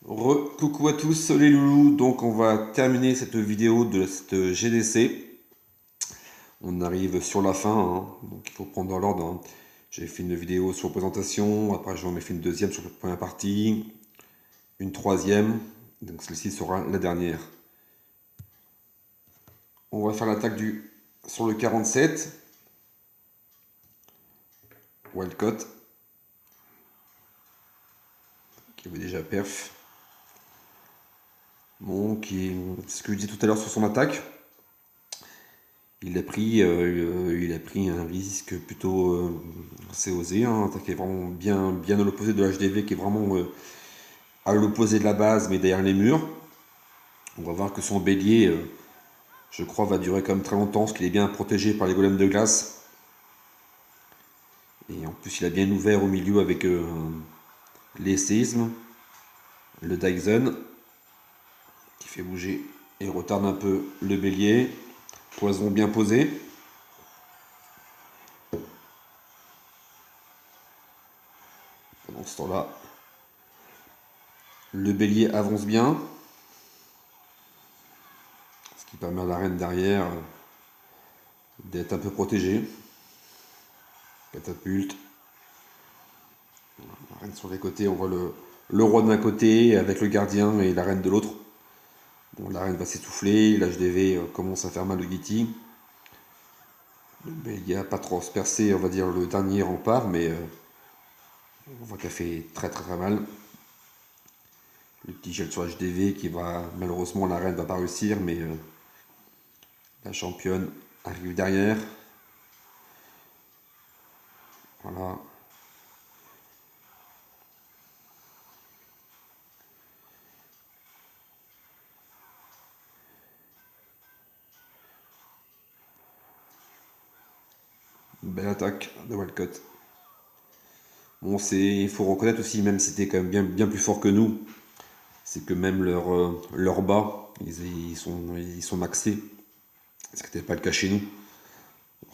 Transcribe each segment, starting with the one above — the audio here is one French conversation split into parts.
Coucou à tous les loulous, donc on va terminer cette vidéo de cette GDC. On arrive sur la fin, hein, donc il faut prendre dans l'ordre, hein. J'ai fait une vidéo sur la présentation, après j'en ai fait une deuxième sur la première partie, une troisième, donc celle-ci sera la dernière. On va faire l'attaque sur le 47, Wildcat, qui avait déjà perf. Bon, ce que je disais tout à l'heure sur son attaque. Il a pris un risque plutôt assez osé, hein, attaquer vraiment bien à l'opposé de l'HDV qui est vraiment à l'opposé de la base mais derrière les murs. On va voir que son bélier, je crois, va durer quand même très longtemps parce qu'il est bien protégé par les golems de glace. Et en plus il a bien ouvert au milieu avec les séismes, le Dyson qui fait bouger et retarde un peu le bélier. Poison bien posé. Pendant ce temps-là, le bélier avance bien, ce qui permet à la reine derrière d'être un peu protégée. Catapulte. La reine sur les côtés, on voit le roi d'un côté avec le gardien et la reine de l'autre. Bon, la reine va s'essouffler, l'HDV commence à faire mal au Guiti. Le bélier n'a pas trop se percer, on va dire, le dernier rempart, mais on voit qu'elle fait très mal. Le petit gel sur HDV qui va, malheureusement, la reine va pas réussir, mais la championne arrive derrière. Voilà. Une belle attaque de Walcott. Bon, il faut reconnaître aussi, même si c'était quand même bien plus fort que nous, c'est que même leur bas, ils sont maxés. Ce qui n'était pas le cas chez nous.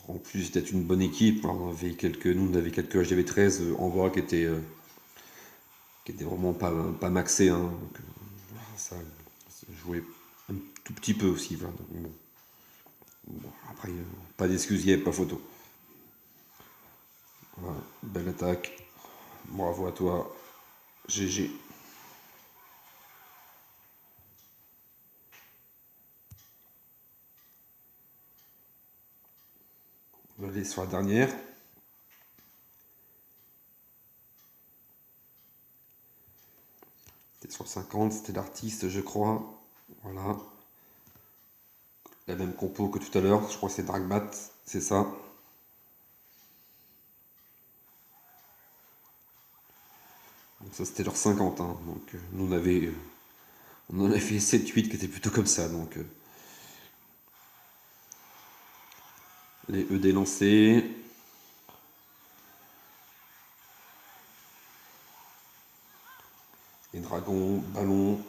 En plus, c'était une bonne équipe. Nous, on avait quelques HDV13 en bas qui étaient vraiment pas maxés, hein. Donc, ça jouait un tout petit peu aussi. Voilà. Donc, bon, après, pas d'excuses, il n'y avait pas photo. Voilà, belle attaque. Bravo à toi. GG. On va aller sur la dernière. C'était sur le 50, c'était l'artiste, je crois. Voilà. La même compo que tout à l'heure. Je crois que c'est Dragmat, c'est ça. Donc ça, c'était leur 50, hein. Donc nous, on en avait fait 7-8 qui étaient plutôt comme ça. Donc les ED lancés. Les dragons, ballons.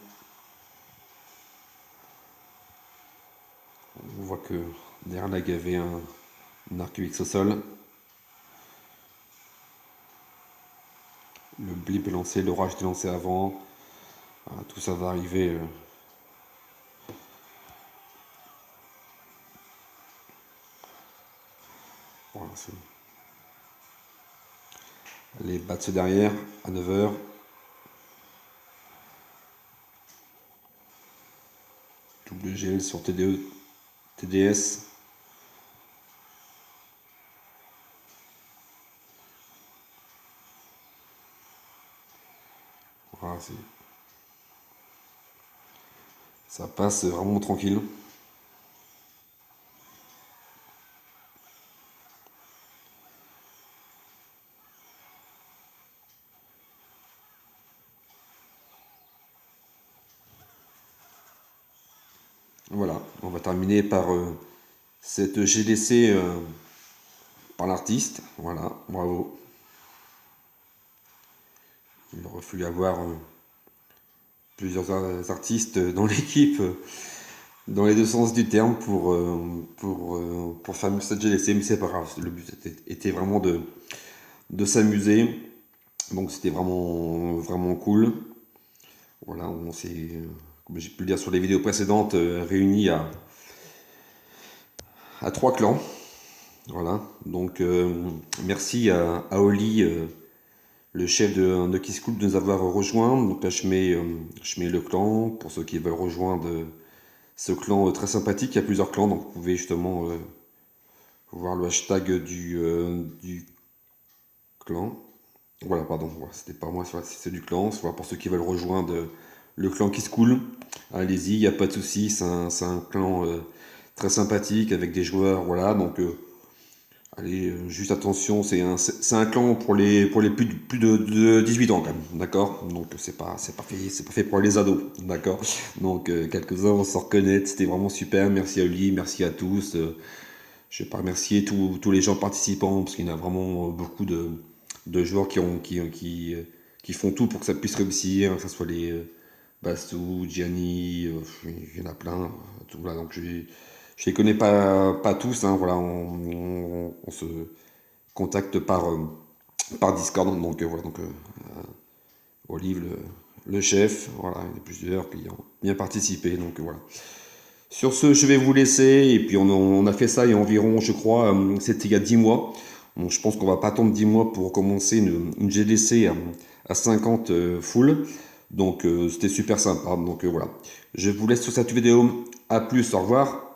On voit que derrière la il y avait un Arcuix au sol. Le blip est lancé, l'orage est lancé avant. Voilà, tout ça va arriver. Voilà, les bats derrière à 9h. Double GL sur TDE, TDS. Voilà, ça passe vraiment tranquille. Voilà, on va terminer par cette GDC par l'artiste. Voilà, bravo. Il aurait fallu avoir plusieurs artistes dans l'équipe, dans les deux sens du terme, pour faire cette GDC, mais c'est pas grave. Le but était vraiment de s'amuser. Donc c'était vraiment cool. Voilà, on s'est, comme j'ai pu le dire sur les vidéos précédentes, réunis à 3 clans. Voilà, donc merci à Oli, le chef de Kiss Cool, de nous avoir rejoints. Donc là, je mets le clan pour ceux qui veulent rejoindre ce clan très sympathique. Il y a plusieurs clans, donc vous pouvez justement voir le hashtag du clan. Voilà, pardon, voilà, c'était pas moi, c'est du clan. Voilà, pour ceux qui veulent rejoindre le clan Kiss Cool, allez-y, il n'y a pas de souci. C'est un clan très sympathique avec des joueurs. Voilà, donc allez, juste attention, c'est un clan pour les plus de 18 ans quand même, d'accord? Donc c'est pas fait pour les ados, d'accord? Donc quelques-uns vont s'en reconnaître, c'était vraiment super, merci à Oli, merci à tous. Je vais pas remercier tous les gens participants, parce qu'il y en a vraiment beaucoup de joueurs qui font tout pour que ça puisse réussir, que ce soit les Bastou, Gianni, il y en a plein. Tout, voilà, donc je les connais pas tous, hein, voilà, on se contacte par Discord, donc voilà, donc Olive, le chef, voilà, il y en a plusieurs qui ont bien participé, donc voilà. Sur ce, je vais vous laisser, et puis on a fait ça il y a environ, je crois, c'était il y a 10 mois. Donc je pense qu'on va pas attendre 10 mois pour commencer une GDC à 50 full. Donc c'était super sympa. Donc voilà. Je vous laisse sur cette vidéo. À plus, au revoir.